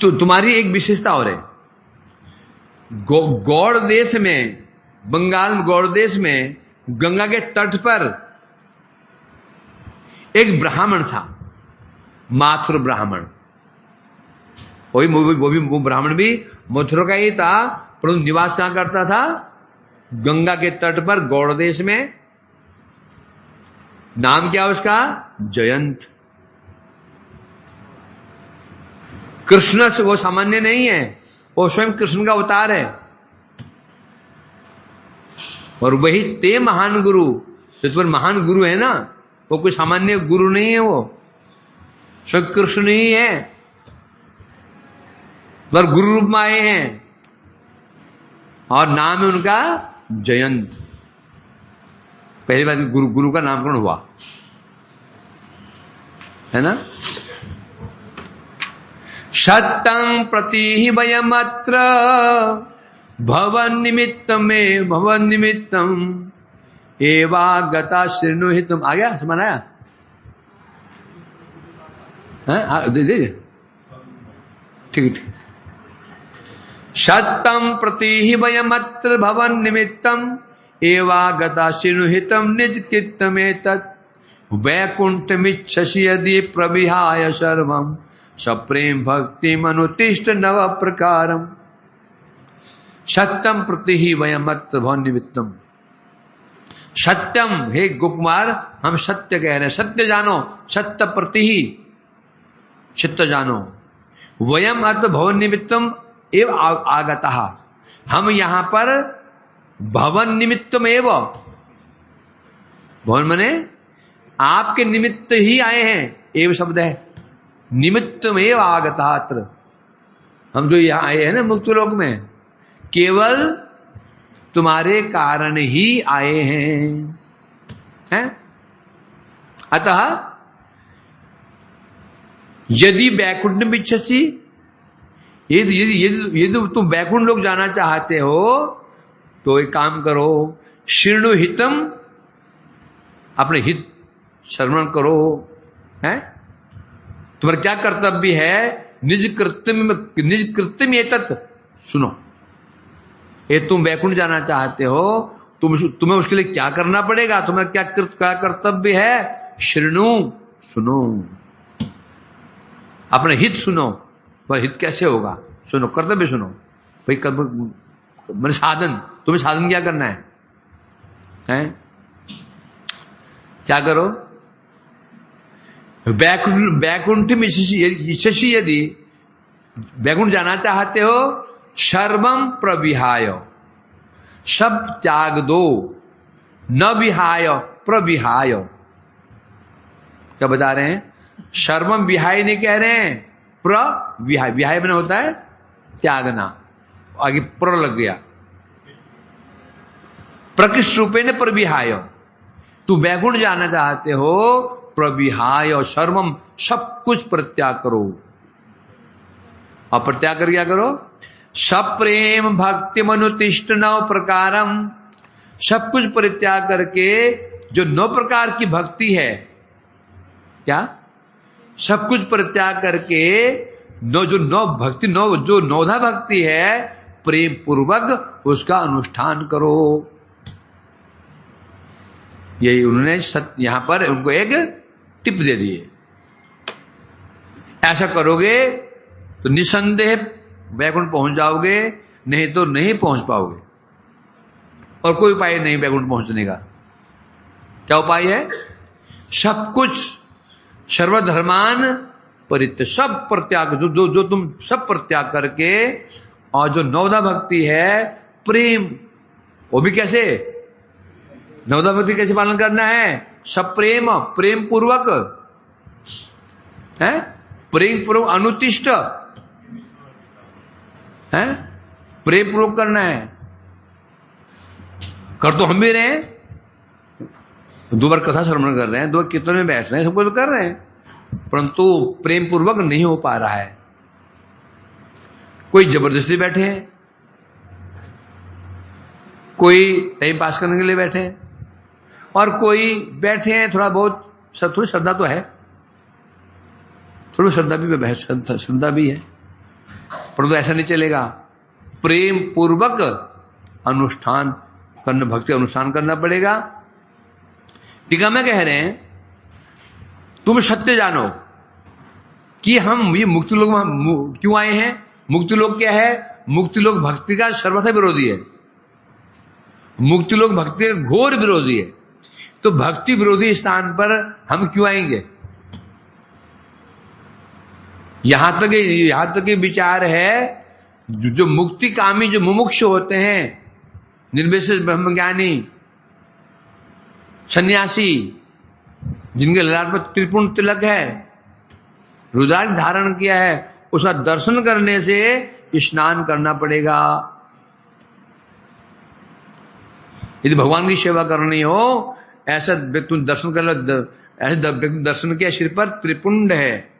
तो तुम्हारी एक विशेषता और है। गौड़ देश में, बंगाल गौड़ देश में गंगा के तट पर एक ब्राह्मण था, माथुर ब्राह्मण। वो ब्राह्मण भी मथुरा का ही था, परंतु निवास कहां करता था? गंगा के तट पर गौड़ देश में। नाम क्या उसका? जयंत। कृष्ण से वो सामान्य नहीं है, वो स्वयं कृष्ण का अवतार है। और वही ते महान गुरु, जिस पर महान गुरु है ना, वो कोई सामान्य गुरु नहीं है, वो स्वयं कृष्ण ही है, पर गुरु रूप में आए हैं, और नाम है उनका जयंत। पहली बार गुरु का नामकरण हुआ है ना। सत्यं प्रति वयमत्र भवन निमित्तम एवागता श्रृणुहितम। आ गया, समझ आया? दे ठीक। सत्यं प्रति वयमत्र भवन निमित्तम एवागता श्रृणुहितम निज कृतमेतत् वैकुंठमिच्छसि यदि प्रविहाय सर्वं सप्रेम भक्ति मनुतिष्ठ नव प्रकारम। सत्यम प्रति ही वयमत्र भवन निमित्तम। सत्यम, हे गोकुमार हम सत्य कह रहे हैं, सत्य जानो, सत्य प्रति ही सत्य जानो। वयम अत्र भवन निमित्तम एव आगता, हम यहां पर भवन निमित्तम एव, भवन मने आपके निमित्त ही आए हैं, एव शब्द है, निमित्तमेव आगतात्र। हम जो यहां आए हैं ना मुक्त लोक में, केवल तुम्हारे कारण ही आए हैं। अतः यदि वैकुंठ में इच्छसी, यदि तुम वैकुंठ लोग जाना चाहते हो तो एक काम करो, शृणु हितम, अपने हित श्रवण करो। है तुम्हारा क्या कर्तव्य है? निज कृत्य में तत् सुनो। ये तुम वैकुंठ जाना चाहते हो, तुम्हें उसके लिए क्या करना पड़ेगा? तुम्हारा क्या कर्तव्य है? शृणु, सुनो, अपने हित सुनो। पर हित कैसे होगा? सुनो, कर्तव्य सुनो भाई। मेरे साधन, तुम्हें साधन क्या करना है? हैं? क्या करो? वैकुंठ में यदि वैकुंठ जाना चाहते हो, सर्वम प्रविहाय, सब त्याग दो, न विहाय प्रविहाय। क्या बता रहे हैं? सर्वम विहाय नहीं कह रहे हैं, प्रविहाय। विहाय बना होता है त्यागना, आगे प्र लग गया। प्रकृष्ट रूपे ने प्रविहाय, तू वैकुंठ जाना चाहते हो, प्रविहाय सर्वम, सब कुछ परित्याग करो। और परित्याग कर क्या करो? सप्रेम भक्ति मनुतिष्ठ 9 प्रकारम, सब कुछ परित्याग करके जो 9 प्रकार की भक्ति है, क्या? सब कुछ परित्याग करके जो 9धा भक्ति है, प्रेम पूर्वक उसका अनुष्ठान करो। यही उन्होंने यहां पर उनको एक टिप दे दिए। ऐसा करोगे तो निसंदेह वैकुंठ पहुंच जाओगे, नहीं तो नहीं पहुंच पाओगे। और कोई उपाय नहीं वैकुंठ पहुंचने का। क्या उपाय है? सब कुछ सर्वधर्मान परित्य, सब परित्याग, जो तुम सब परित्याग करके, और जो 9धा भक्ति है प्रेम, वो भी कैसे? 9धा भक्ति कैसे पालन करना है? सब प्रेम, प्रेम पूर्वक है, प्रेम पूर्वक अनुतिष्ठ है, प्रेम पूर्वक करना है। कर तो हम भी रहे हैं, 2 बार कथा श्रवण कर रहे हैं, 2 कीर्तन में बैठ रहे हैं, सब कुछ कर रहे हैं, परंतु प्रेम पूर्वक नहीं हो पा रहा है। कोई जबरदस्ती बैठे हैं, कोई टाइम पास करने के लिए बैठे हैं, और कोई बैठे हैं थोड़ा बहुत, थोड़ी श्रद्धा तो है, थोड़ी श्रद्धा भी है, परंतु ऐसा नहीं चलेगा। प्रेम पूर्वक अनुष्ठान करना, भक्ति अनुष्ठान करना पड़ेगा। टीका में कह रहे हैं, तुम सत्य जानो कि हम ये मुक्ति लोग क्यों आए हैं। मुक्ति लोग क्या है? मुक्ति लोग भक्ति का सर्वथा विरोधी है। मुक्ति लोग भक्ति का घोर विरोधी है। तो भक्ति विरोधी स्थान पर हम क्यों आएंगे? यहां तक विचार है, जो मुक्ति कामी, जो मुमुक्ष होते हैं, निर्विशेष ब्रह्मज्ञानी सन्यासी, जिनके ललाट पर त्रिपुण तिलक है, रुद्राक्ष धारण किया है, उसका दर्शन करने से स्नान करना पड़ेगा। यदि भगवान की सेवा करनी हो, ऐसा व्यक्ति दर्शन कर लो, ऐसे दर्शन किया, सिर पर त्रिपुंड है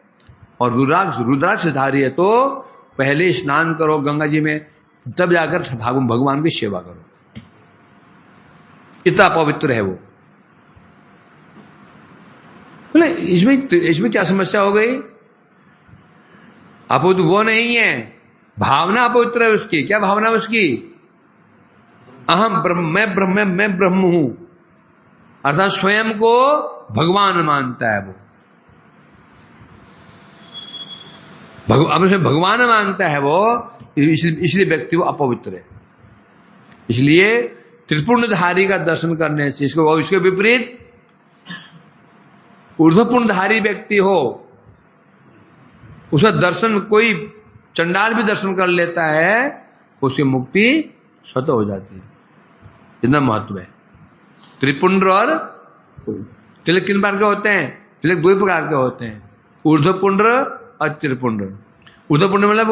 और रुद्राक्ष धारी है, तो पहले स्नान करो गंगा जी में, तब जाकर भगवान की सेवा करो। इतना पवित्र है वो। बोले इसमें क्या समस्या हो गई? अपोवित्र वो नहीं है, भावना अपवित्र है उसकी। क्या भावना उसकी? अहम ब्रह्म, मैं ब्रह्म हूं, अर्थात स्वयं को भगवान मानता है वो। अब उसमें भगवान मानता है वो, इसलिए व्यक्ति वो अपवित्र है। इसलिए त्रिपुंडधारी का दर्शन करने से, इसके विपरीत ऊर्ध्वपुंडधारी व्यक्ति हो, उसका दर्शन कोई चंडाल भी दर्शन कर लेता है, उसकी मुक्ति स्वतः हो जाती है। इतना महत्व है। त्रिपुंड और तिलक किन प्रकार के होते हैं? तिलक 2 प्रकार के होते हैं, ऊर्ध्वपुंड और त्रिपुंड। ऊर्ध्वपुंड मतलब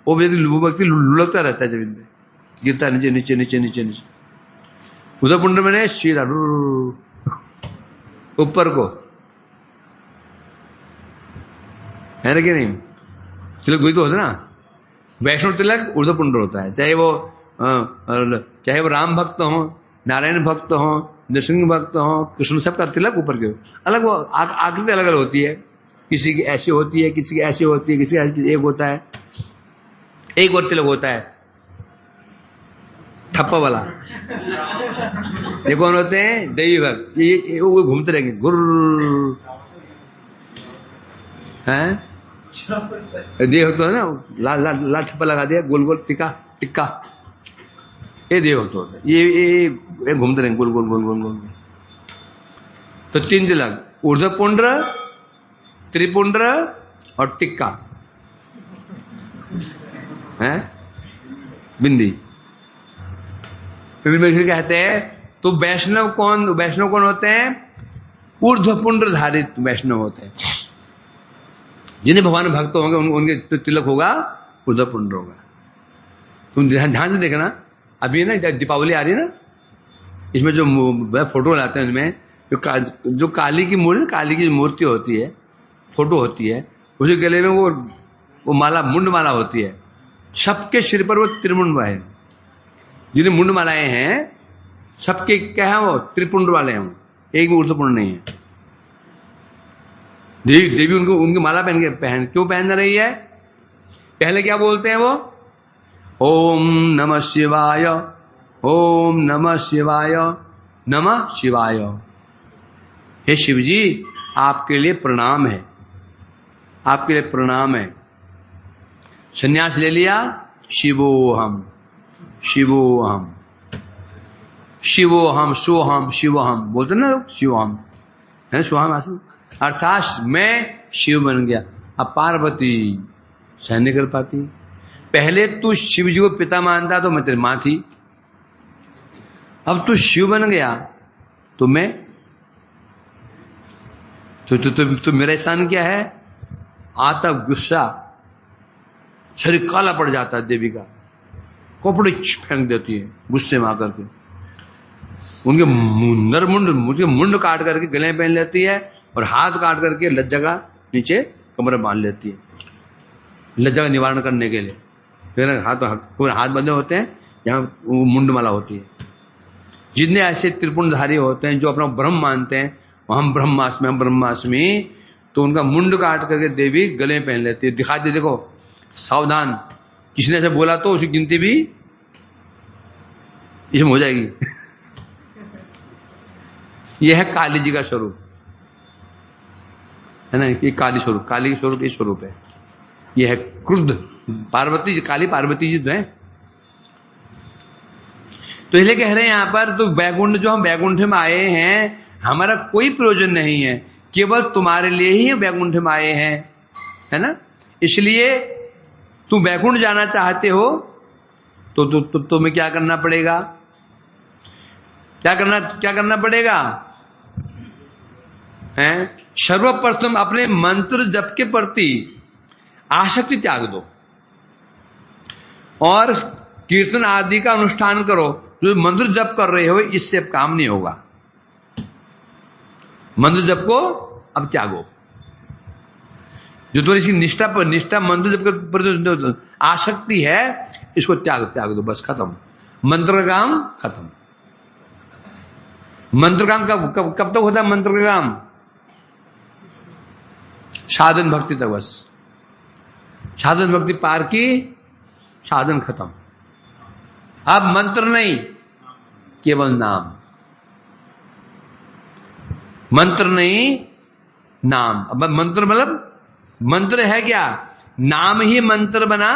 वो व्यक्ति लुढ़कता रहता है, जमीन में गिरता नीचे नीचे नीचे नीचे नीचे। ऊर्ध्वपुंड मैंने सीधा ऊपर को, है ना कि नहीं? तिलक वही तो होता ना, वैष्णव तिलक ऊर्ध्वपुंड होता है, चाहे वो राम भक्त हो, नारायण भक्त हो, नृसिंह भक्त हो, कृष्ण, सबका तिलक ऊपर के अलग, वो आकृति अलग अलग होती है, किसी की ऐसी होती है, किसी की ऐसी होती है, किसी का ऐसी, एक होता है, एक और तिलक होता है ठप्पा वाला। ये कौन होते हैं? देवी भक्त। ये वो घूमते रहेंगे गुर्र, हैं? देव भक्त है ना, लाल लाल लाल ठप्पा लगा दिया, गोल गोल टिक्का टिक्का, ये देव भक्त होता है। ये घूमते रहेंगे गोल गोल गोल गोल गोल। तो 3 तिलक, ऊर्ध्वपुंड, त्रिपुंड और टिक्का, है बिंदी। कहते हैं तो वैष्णव कौन होते हैं? ऊर्ध्वपुंड धारित वैष्णव होते हैं, जिन्हें भगवान भक्त होंगे उनके तिलक होगा ऊर्ध्वपुंड होगा। तुम ध्यान से देखना, अभी ना दीपावली आ रही है ना, इसमें जो फोटो लाते हैं उनमें जो काली की मूर्ति होती है, फोटो होती है, उसके गले में वो माला, मुंड माला होती है, सबके सिर पर वो त्रिमुंड है। जिन्हें मुंड मालाएं हैं सबके क्या है? वो त्रिपुंड वाले हैं, एक भी ऊर्ध्वपुंड नहीं है। देवी उनकी माला क्यों पहन रही है? पहले क्या बोलते हैं वो? ओम नमः शिवाय, ओम नमः शिवाय, नमः शिवाय। हे शिव जी, आपके लिए प्रणाम है, आपके लिए प्रणाम है। संन्यास ले लिया, शिवोहम शिवोहम शिवोहम सोहम शिवोहम बोलते ना लोग, शिवोहम है ना, सोहम आसन, अर्थात मैं शिव बन गया। अब पार्वती सहन नहीं कर पाती। पहले तू शिव जी को पिता मानता तो मैं तेरी मां थी, अब तू शिव बन गया तो मैं तो मेरा स्थान क्या है? आता गुस्सा, शरीर काला पड़ जाता है देवी का, कपड़े फेंक देती है गुस्से में आकर के, उनके मुझे मुंड काट करके गले में पहन लेती है और हाथ काट करके लज्जा का नीचे कमर बांध लेती है, लज्जा का निवारण करने के लिए। फिर हाथ बंधे होते हैं, यहाँ वो मुंड माला होती है। जितने ऐसे त्रिपुंडधारी होते हैं जो अपना ब्रह्म मानते हैं, हम ब्रह्मास्मि हम ब्रह्मास्मि, तो उनका मुंड काट करके देवी गले में पहन लेती है, दिखा दे देखो सावधान, किसी ने ऐसे बोला तो उसकी गिनती भी इसमें हो जाएगी। यह है काली जी का स्वरूप, है ना, ये काली स्वरूप, काली स्वरूप ये स्वरूप है। यह है क्रुद्ध पार्वती जी, काली पार्वती जी तो है। तो इसलिए कह रहे हैं यहां पर, तो वैकुंठ, जो हम वैकुंठ में आए हैं, हमारा कोई प्रयोजन नहीं है, केवल तुम्हारे लिए ही वैकुंठ में आए हैं, है ना। इसलिए तुम वैकुंठ जाना चाहते हो तो तुम्हें क्या करना पड़ेगा? क्या करना पड़ेगा? हैं? सर्वप्रथम अपने मंत्र जप के प्रति आसक्ति त्याग दो और कीर्तन आदि का अनुष्ठान करो। जो मंत्र जप कर रहे हो इससे अब काम नहीं होगा, मंत्र जप को अब त्यागो। जो तुम्हारी निष्ठा मंत्र जप पर आसक्ति है, इसको त्याग दो, बस खत्म, मंत्र का काम खत्म। मंत्र काम कब तक होता है? मंत्र का काम साधन भक्ति तक, बस साधन भक्ति पार की, साधन खत्म। अब मंत्र नहीं, केवल नाम, मंत्र नहीं नाम। अब मंत्र मतलब मंत्र है क्या? नाम ही मंत्र बना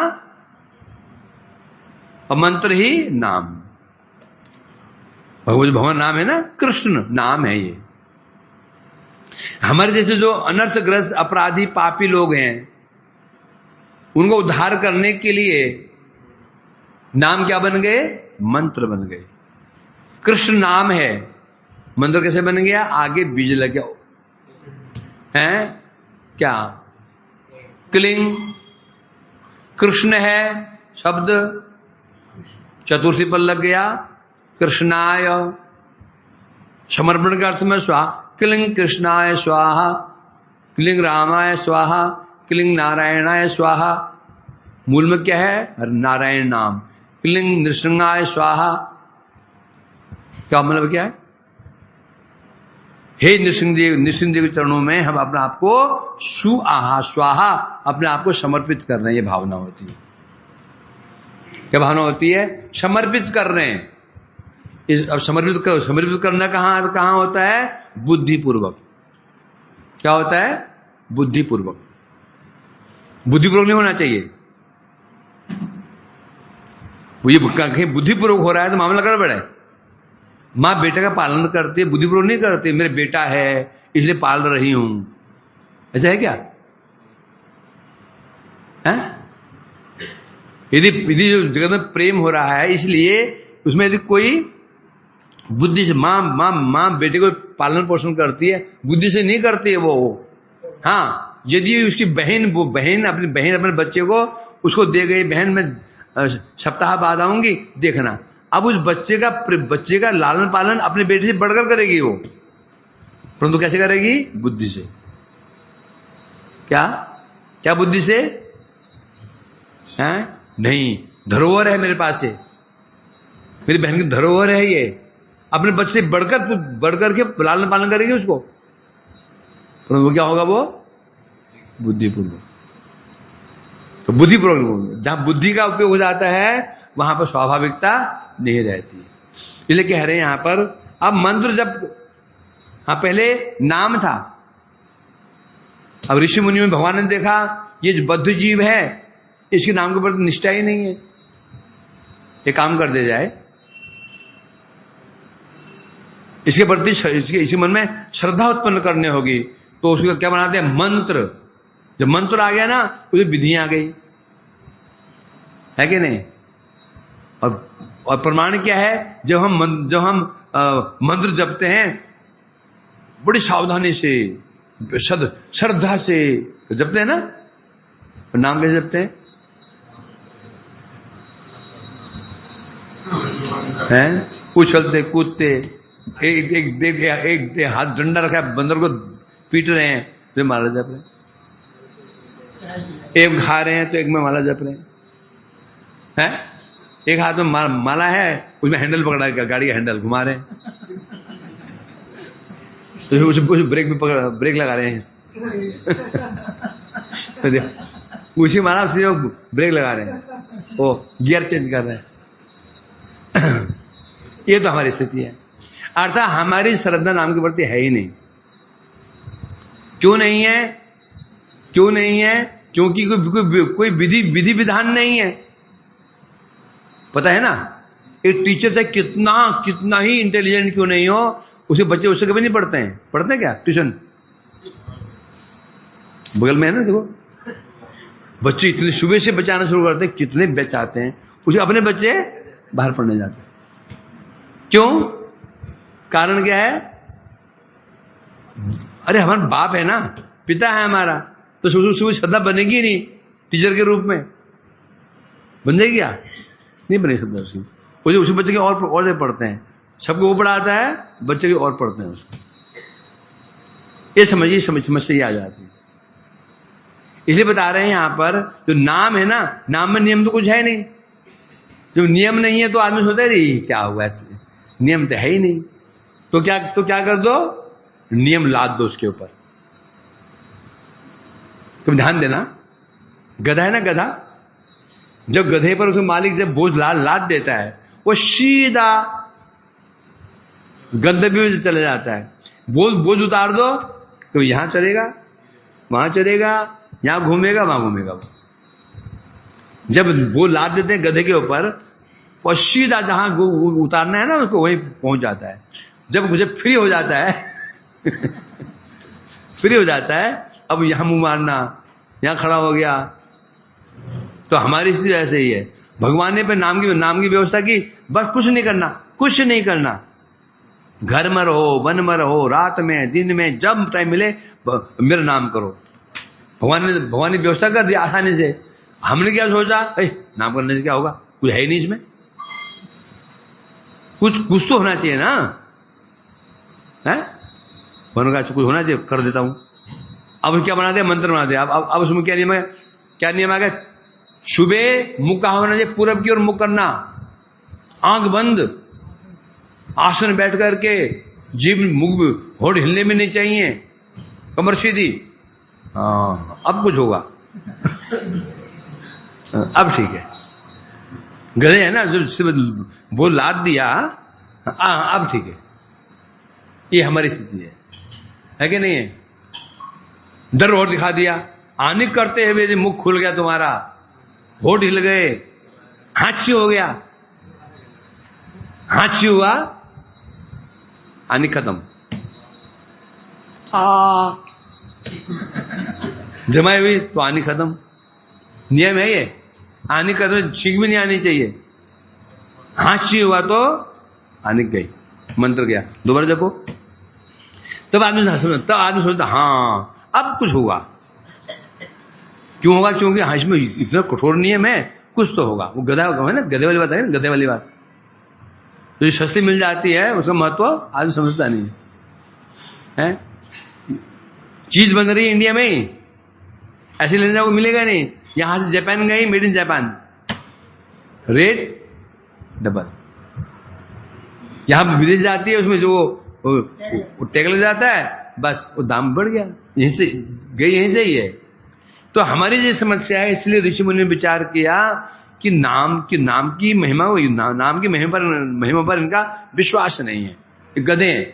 और मंत्र ही नाम। भगवान नाम है ना, कृष्ण नाम है ये। हमारे जैसे जो अनर्थग्रस्त अपराधी पापी लोग हैं, उनको उद्धार करने के लिए नाम क्या बन गए? मंत्र बन गए। कृष्ण नाम है, मंत्र कैसे बन गया? आगे बीज लग गया है क्या? क्लिंग कृष्ण है शब्द, चतुर्थी पर लग गया कृष्णाय, समर्पण का अर्थ में स्वा, क्लिंग कृष्णाय स्वाहा, क्लिंग रामाय स्वाहा, क्लिंग नारायणाय स्वाहा। मूल में क्या है? नारायण नाम। क्लिंग नृसिंहाय स्वाहा, क्या मतलब क्या है? हे नृसिंह देव के चरणों में हम अपने आप को सुआहा स्वाहा अपने आप को समर्पित कर रहे हैं, ये भावना होती है। क्या भावना होती है? समर्पित कर रहे हैं। अब समर्पित करना कहां होता है? बुद्धिपूर्वक। क्या होता है? बुद्धिपूर्वक। बुद्धिपूर्वक नहीं होना चाहिए। ये कहीं बुद्धिपूर्वक हो रहा है तो मामला गड़बड़ है। मां बेटे का पालन करती है, बुद्धिपूर्वक नहीं करती। मेरे बेटा है इसलिए पाल रही हूं, ऐसा है क्या? यदि जो जगत में प्रेम हो रहा है इसलिए उसमें यदि कोई बुद्धि से मां बेटे को पालन पोषण करती है, बुद्धि से नहीं करती है वो। हाँ, यदि उसकी बहन अपने बच्चे को उसको दे गई, बहन मैं सप्ताह बाद आऊंगी देखना, अब उस बच्चे का लालन पालन अपने बेटे से बढ़कर करेगी वो, परंतु कैसे करेगी? बुद्धि से। क्या बुद्धि से? हैं? नहीं, धरोहर है मेरे पास से, मेरी बहन की धरोहर है ये, अपने बच्चे से बढ़कर के लालन पालन करेगी उसको, परंतु क्या होगा? वो बुद्धिपूर्वक। तो बुद्धिपूर्वक, जहां बुद्धि का उपयोग हो जाता है वहां पर स्वाभाविकता नहीं रहती। इसलिए कह रहे हैं यहां पर, अब मंत्र जब, हाँ पहले नाम था, अब ऋषि मुनि में भगवान ने देखा ये जो बद्ध जीव है इसके नाम के ऊपर निष्ठा ही नहीं है, ये काम कर दे जाए, इसके प्रति इसी मन में श्रद्धा उत्पन्न करने होगी, तो उसको क्या बनाते हैं? मंत्र। जब मंत्र आ गया ना, उसे विधियां आ गई, है कि नहीं? और प्रमाण क्या है? जब हम मंत्र जपते हैं बड़ी सावधानी से, श्रद्धा से जपते हैं ना, नाम कैसे जपते हैं? उछलते कूदते, एक हाथ डंडा रखा है, बंदर को पीट रहे हैं तो माला जप रहे हैं, एक खा रहे हैं तो एक में माला जप रहे हैं, एक हाथ में माला है उसमें हैंडल पकड़ा है, गाड़ी का हैंडल घुमा रहे हैं, तो उसे ब्रेक लगा रहे हैं उसी माला से ब्रेक लगा रहे हैं, वो गियर चेंज कर रहे हैं। ये तो हमारी स्थिति है। अर्थात हमारी श्रद्धा नाम के प्रति है ही नहीं। क्यों नहीं है? क्योंकि कोई विधि विधान नहीं है। पता है ना, एक टीचर चाहे कितना ही इंटेलिजेंट क्यों नहीं हो, उसे बच्चे उससे कभी नहीं पढ़ते हैं। पढ़ते हैं क्या ट्यूशन? बगल में है ना, देखो बच्चे इतने सुबह से बचाना शुरू करते हैं, कितने बैच आते हैं, उसे अपने बच्चे बाहर पढ़ने जाते हैं। क्यों? कारण क्या है? अरे हमारा बाप है ना, पिता है हमारा, तो सुबह श्रद्धा बनेगी नहीं टीचर के रूप में, बन जाएगी क्या? नहीं बनेगी श्रद्धा उसकी। उसी बच्चे के और पढ़ते हैं, सबको वो पढ़ाता है, बच्चे के और पढ़ते हैं उसको। ये समझिए, समस्या ये आ जाती है। इसलिए बता रहे हैं यहां पर, जो नाम है ना, नाम में नियम तो कुछ है नहीं। जो नियम नहीं है तो आदमी सोचता है क्या हुआ, ऐसे नियम तो है ही नहीं, तो क्या कर दो? नियम लाद दो उसके ऊपर। तुम ध्यान देना, गधा है ना, गधा, जब गधे पर उसके मालिक जब बोझ लाद देता है, वो सीधा गंतव्य में चले जाता है। बोझ उतार दो तो यहां चलेगा, वहां चलेगा, यहां घूमेगा, वहां घूमेगा। जब वो लाद देते हैं गधे के ऊपर, और सीधा जहां उतारना है ना उसको वहीं पहुंच जाता है। जब मुझे फ्री हो जाता है फ्री हो जाता है, अब यहां मुंह मारना, यहां खड़ा हो गया। तो हमारी स्थिति ऐसे ही है। भगवान ने पे नाम की व्यवस्था की, बस कुछ नहीं करना। घर में रहो, वन में रहो, रात में, दिन में, जब टाइम मिले मेरा नाम करो। भगवान ने व्यवस्था कर दी आसानी से। हमने क्या सोचा, नाम करने से क्या होगा, कुछ है ही नहीं इसमें, कुछ तो होना चाहिए ना, है? उन्होंने कहा कुछ होना चाहिए, कर देता हूं। अब क्या बना दिया, मंत्र बना दिया। अब उसमें क्या नियम है, क्या नियम आ गया, सुबह मुख कहां होना चाहिए, पूरब की ओर मुख करना, आंख बंद, आसन बैठ करके, जीभ मुख होठ हिलने भी नहीं चाहिए, कमर सीधी। अब कुछ होगा। अब ठीक है, गधे है ना, जो वो लाद दिया, अब ठीक है। ये हमारी स्थिति है कि नहीं है? डर और दिखा दिया, आनिक करते हुए मुख खुल गया तुम्हारा, होठ हिल गए, हांची हो गया, हांची हुआ, आनिक खत्म। जमाई हुई तो आनिक खत्म। नियम है ये, आनिक खत्म, छींक भी नहीं आनी चाहिए। हांची हुआ तो आनिक गई, मंत्र गया। दोबारा जपो, तब आदमी सोचता हाँ अब कुछ होगा। क्यों होगा? क्योंकि हांच में इतना कठोर नियम है, कुछ तो होगा। वो गधा है ना, गधे वाली बात है ना, गधे वाली बात। तो जो सस्ती मिल जाती है उसका महत्व आदमी समझता नहीं है। चीज बन रही है इंडिया में ही, ऐसे लेने जाओ मिलेगा नहीं। यहां से जापान गई, made in Japan, rate double. यहां विदेश जाती है, उसमें जो टैग लग जाता है, बस वो दाम बढ़ गया, यहीं से गई, यहीं से ही है। तो हमारी ये समस्या है, इसलिए ऋषि मुनि ने विचार किया कि नाम की महिमा, नाम की महिमा पर इनका विश्वास नहीं है, गधे हैं।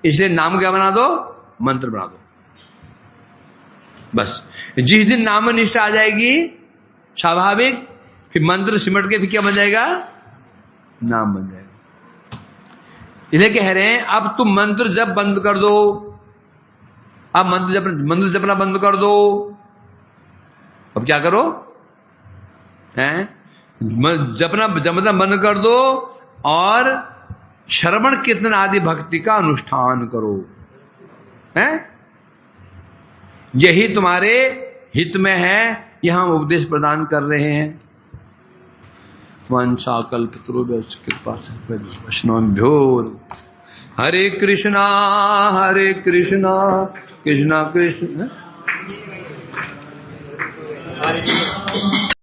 इसलिए नाम क्या बना दो, मंत्र बना दो। बस जिस दिन नाम निष्ठा आ जाएगी स्वाभाविक, फिर मंत्र सिमट के फिर क्या बन जाएगा, नाम बन जाएगा। इन्हें कह रहे हैं अब तुम मंत्र जप बंद कर दो, अब मंत्र जपना बंद कर दो। अब क्या करो, हैं? जपना बंद कर दो और श्रवण कीर्तन आदि भक्ति का अनुष्ठान करो, हैं? यही तुम्हारे हित में है, यह हम उपदेश प्रदान कर रहे हैं। वंशाकल्पतरुभ्यश्च कृपा वैष्णवेभ्यो। हरे कृष्णा कृष्णा कृष्ण